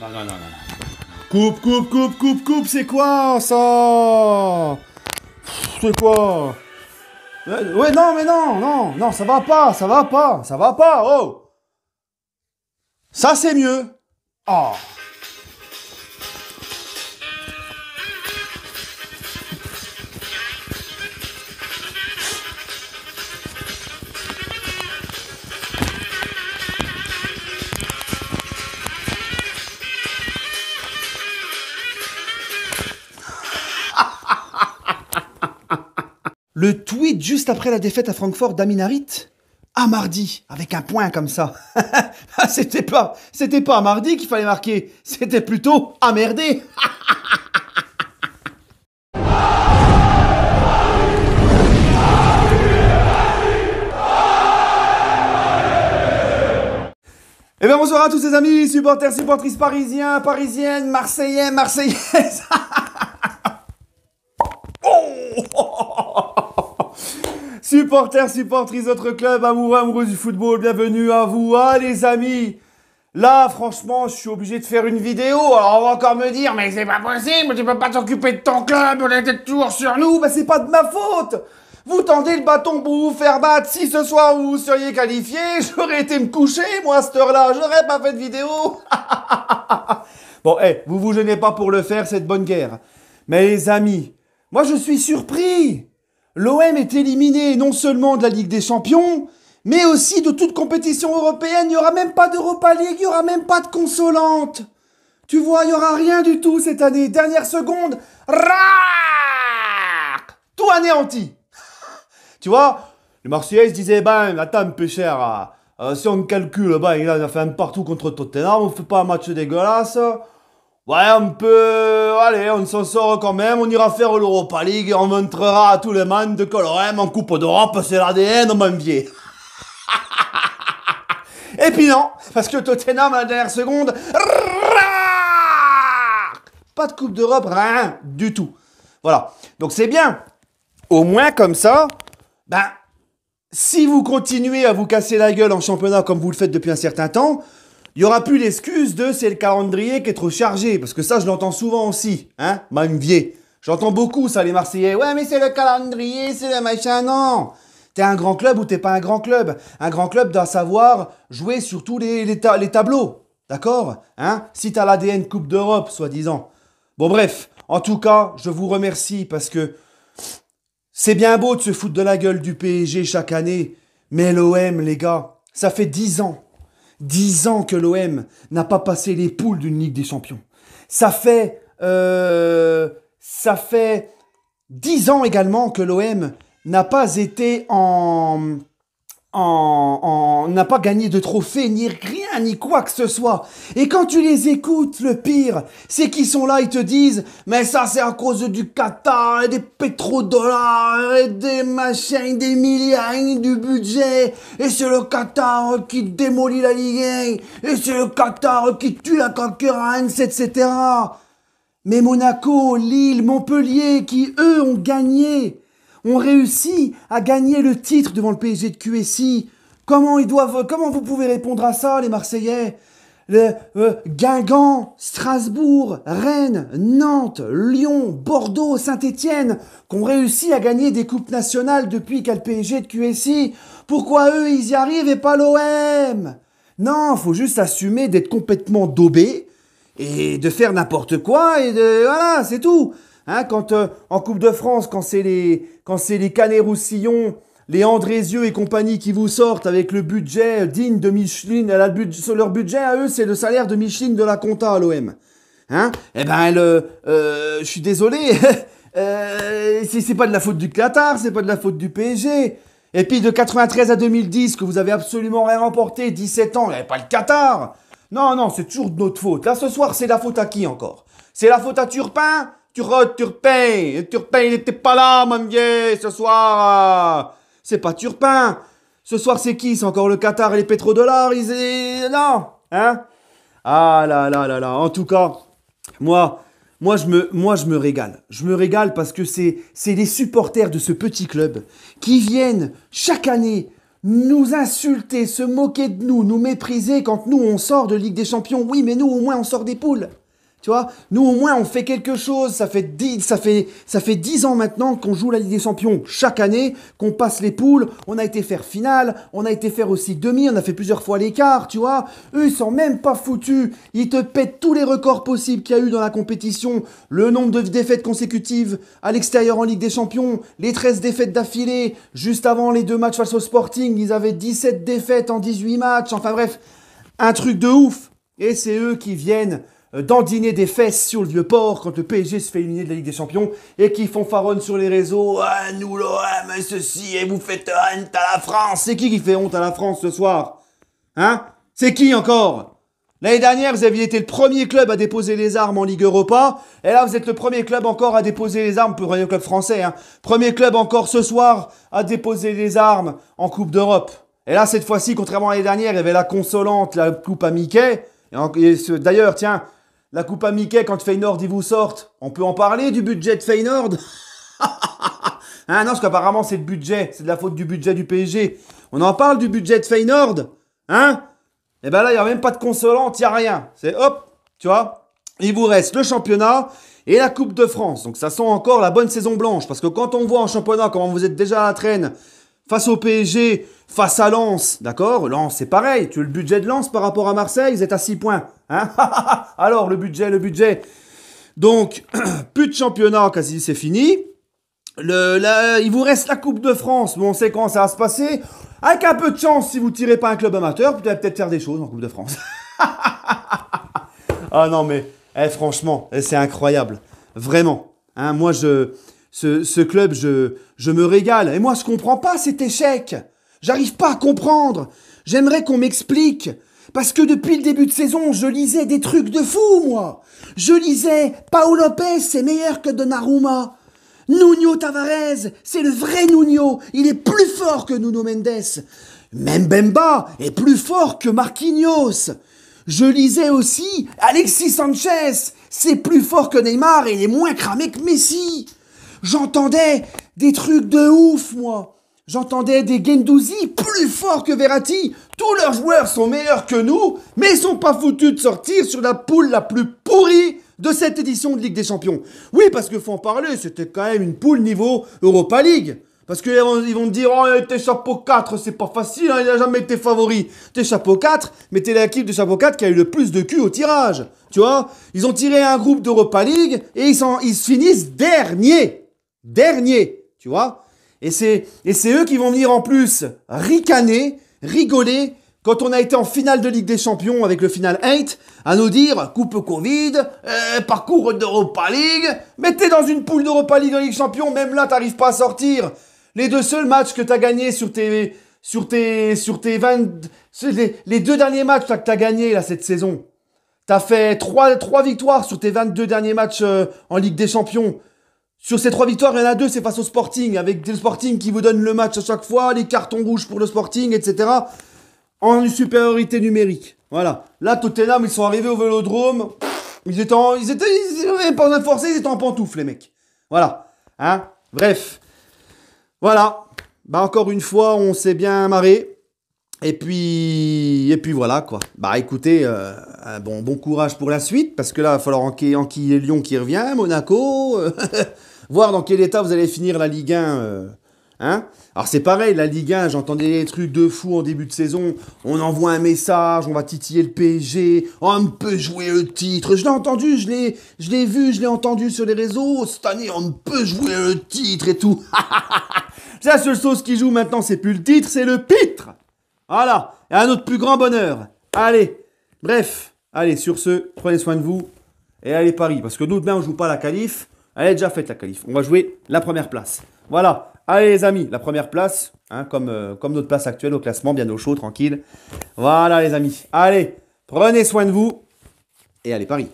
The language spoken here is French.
Non, non, non, non. Coupe, coupe, coupe, coupe, coupe, c'est quoi ça? C'est quoi? Ouais, non, mais non, non, non, ça va pas, ça va pas, ça va pas, oh! Ça, c'est mieux. Oh. Le tweet juste après la défaite à Francfort d'Amin Harit? À mardi, avec un point comme ça. C'était pas à mardi qu'il fallait marquer, c'était plutôt à merder. Eh bien bonsoir à tous les amis, supporters, supportrices parisiens, parisiennes, marseillais, marseillaises. Supporters, supportrices d'autres clubs, amoureux, amoureux du football, bienvenue à vous, les amis. Là, franchement, je suis obligé de faire une vidéo. Alors, on va encore me dire, mais c'est pas possible, tu peux pas t'occuper de ton club, on était toujours sur nous. Bah, c'est pas de ma faute. Vous tendez le bâton pour vous faire battre. Si ce soir vous seriez qualifié, j'aurais été me coucher, moi, à cette heure-là. J'aurais pas fait de vidéo. Bon, vous vous gênez pas pour le faire, c'est de bonne guerre. Mais les amis, moi, je suis surpris. L'OM est éliminé non seulement de la Ligue des Champions, mais aussi de toute compétition européenne. Il n'y aura même pas d'Europa League, il n'y aura même pas de consolante. Tu vois, il n'y aura rien du tout cette année. Dernière seconde, rac, tout anéanti. Tu vois, les Marseillais se disaient, ben, attends, peu cher, si on calcule, ben, il a fait un partout contre Tottenham, on fait pas un match dégueulasse. Ouais, on peut... Allez, on s'en sort quand même, on ira faire l'Europa League et on montrera à tous les man de que l'OM en Coupe d'Europe, c'est l'ADN, mon vieux. Et puis non, parce que Tottenham à la dernière seconde... Pas de Coupe d'Europe, rien du tout. Voilà, donc c'est bien. Au moins comme ça, ben... Si vous continuez à vous casser la gueule en championnat comme vous le faites depuis un certain temps... Il n'y aura plus l'excuse de c'est le calendrier qui est trop chargé. Parce que ça, je l'entends souvent aussi. Hein, même vieux. J'entends beaucoup ça, les Marseillais. Ouais, mais c'est le calendrier, c'est le machin. Non. T'es un grand club ou t'es pas un grand club. Un grand club doit savoir jouer sur tous les tableaux. D'accord, hein? Si t'as l'ADN Coupe d'Europe, soi-disant. Bon, bref. En tout cas, je vous remercie parce que c'est bien beau de se foutre de la gueule du PSG chaque année. Mais l'OM, les gars, ça fait 10 ans. 10 ans que l'OM n'a pas passé les poules d'une Ligue des Champions. Ça fait 10 ans également que l'OM n'a pas été n'a pas gagné de trophée, ni rien, ni quoi que ce soit. Et quand tu les écoutes, le pire, c'est qu'ils sont là, ils te disent, mais ça c'est à cause du Qatar, et des pétrodollars, et des machins, des milliards, du budget, et c'est le Qatar qui démolit la Ligue 1, et c'est le Qatar qui tue la concurrence, etc. Mais Monaco, Lille, Montpellier, qui eux ont gagné, ont réussi à gagner le titre devant le PSG de QSI. Comment vous pouvez répondre à ça, les Marseillais? Guingamp, Strasbourg, Rennes, Nantes, Lyon, Bordeaux, Saint-Étienne, qui ont réussi à gagner des coupes nationales depuis qu'a le PSG de QSI. Pourquoi eux, ils y arrivent et pas l'OM? Non, faut juste assumer d'être complètement daubé et de faire n'importe quoi et voilà, c'est tout. Hein, quand en Coupe de France, quand c'est les Canet-Roussillon, les Andrézieux et compagnie qui vous sortent avec le budget digne de Micheline, leur budget à eux, c'est le salaire de Micheline de la compta à l'OM. Hein? Eh ben, je suis désolé, c'est pas de la faute du Qatar, c'est pas de la faute du PSG. Et puis de 93 à 2010, que vous avez absolument rien remporté, 17 ans, il n'y avait pas le Qatar. Non, non, c'est toujours de notre faute. Là, ce soir, c'est la faute à qui encore? C'est la faute à Turpin? Turpin, il n'était pas là, mon vieux, ce soir. C'est pas Turpin. Ce soir, c'est qui? C'est encore le Qatar et les pétrodollars. Non, hein? Ah là là là là. En tout cas, moi, je me régale. Je me régale parce que c'est les supporters de ce petit club qui viennent chaque année nous insulter, se moquer de nous, nous mépriser quand nous on sort de Ligue des Champions. Oui, mais nous au moins on sort des poules. Tu vois, nous au moins on fait quelque chose, ça fait 10 ans maintenant qu'on joue la Ligue des Champions chaque année, qu'on passe les poules, on a été faire finale, on a été faire aussi demi, on a fait plusieurs fois l'écart, tu vois. Eux ils sont même pas foutus, ils te pètent tous les records possibles qu'il y a eu dans la compétition, le nombre de défaites consécutives à l'extérieur en Ligue des Champions, les 13 défaites d'affilée, juste avant les 2 matchs face au Sporting, ils avaient 17 défaites en 18 matchs, enfin bref, un truc de ouf. Et c'est eux qui viennent dandiner des fesses sur le Vieux-Port quand le PSG se fait éliminer de la Ligue des Champions et qui font faronne sur les réseaux. Ah, nous l'OM, ceci, et vous faites honte à la France. C'est qui fait honte à la France ce soir? Hein? C'est qui encore? L'année dernière, vous aviez été le premier club à déposer les armes en Ligue Europa. Et là, vous êtes le premier club encore à déposer les armes, pour le premier club français. Hein. Premier club encore ce soir à déposer les armes en Coupe d'Europe. Et là, cette fois-ci, contrairement à l'année dernière, il y avait la consolante, la Coupe à Mickey. D'ailleurs, tiens, la Coupe à Mickey, quand Feyenoord, ils vous sortent, on peut en parler du budget de Feyenoord? Hein, non, parce qu'apparemment, c'est le budget. C'est de la faute du budget du PSG. On en parle du budget de Feyenoord? Hein? Et ben là, il n'y a même pas de consolante, il n'y a rien. C'est hop, tu vois. Il vous reste le championnat et la Coupe de France. Donc ça sent encore la bonne saison blanche. Parce que quand on voit en championnat comment vous êtes déjà à la traîne face au PSG, face à Lens, d'accord? Lens, c'est pareil. Tu as le budget de Lens par rapport à Marseille, vous êtes à 6 points. Hein? Alors, le budget. Donc, plus de championnat, quasi c'est fini. Il vous reste la Coupe de France. Bon, on sait quand ça va se passer. Avec un peu de chance, si vous tirez pas un club amateur, vous allez peut-être faire des choses en Coupe de France. Ah non, mais franchement, c'est incroyable. Vraiment. Hein, moi, ce club, je me régale. Et moi, je comprends pas cet échec. J'arrive pas à comprendre. J'aimerais qu'on m'explique. Parce que depuis le début de saison, je lisais des trucs de fou, moi. Je lisais Paul Lopez, c'est meilleur que Donnarumma. Nuno Tavares, c'est le vrai Nuno. Il est plus fort que Nuno Mendes. Même Bemba est plus fort que Marquinhos. Je lisais aussi Alexis Sanchez, c'est plus fort que Neymar et il est moins cramé que Messi. J'entendais des trucs de ouf, moi. J'entendais des Guendouzi plus forts que Verratti. Tous leurs joueurs sont meilleurs que nous, mais ils sont pas foutus de sortir sur la poule la plus pourrie de cette édition de Ligue des Champions. Oui, parce que faut en parler, c'était quand même une poule niveau Europa League. Parce qu'ils vont te dire, oh, t'es chapeau 4, c'est pas facile, hein, il n'a jamais été favori. T'es chapeau 4, mais t'es l'équipe de chapeau 4 qui a eu le plus de cul au tirage. Tu vois, ils ont tiré un groupe d'Europa League et ils finissent dernier. Dernier, tu vois. Et c'est eux qui vont venir en plus ricaner, rigoler, quand on a été en finale de Ligue des Champions avec le final 8, à nous dire coupe Covid, parcours d'Europa League, mais t'es dans une poule d'Europa League en Ligue des Champions, même là t'arrives pas à sortir. Les 2 seuls matchs que t'as gagnés les 2 derniers matchs que t'as gagnés là cette saison. T'as fait 3 victoires sur tes 22 derniers matchs en Ligue des Champions. Sur ces 3 victoires, il y en a 2, c'est face au Sporting, avec le Sporting qui vous donne le match à chaque fois, les cartons rouges pour le Sporting, etc. En supériorité numérique. Voilà. Là, Tottenham, ils sont arrivés au Vélodrome. Ils étaient pas en forcé, ils étaient en pantoufles, les mecs. Voilà. Hein? Bref. Voilà. Bah, encore une fois, on s'est bien marré. Et puis voilà, quoi. Bah, écoutez, bon courage pour la suite, parce que là, il va falloir enquiller Lyon qui revient, Monaco, voir dans quel état vous allez finir la Ligue 1, hein. Alors c'est pareil, la Ligue 1, j'entendais des trucs de fou en début de saison, on envoie un message, on va titiller le PSG, on peut jouer le titre, je l'ai entendu, je l'ai vu, je l'ai entendu sur les réseaux, cette année on peut jouer le titre et tout. C'est la seule chose qui joue maintenant, c'est plus le titre, c'est le pitre. Voilà, et un autre plus grand bonheur. Allez, bref, allez, sur ce, prenez soin de vous, et allez Paris, parce que nous demain on joue pas la qualif, elle est déjà faite la qualif, on va jouer la première place. Voilà. Allez les amis, la première place, hein, comme notre place actuelle au classement, bien au chaud, tranquille. Voilà les amis. Allez, prenez soin de vous et allez Paris.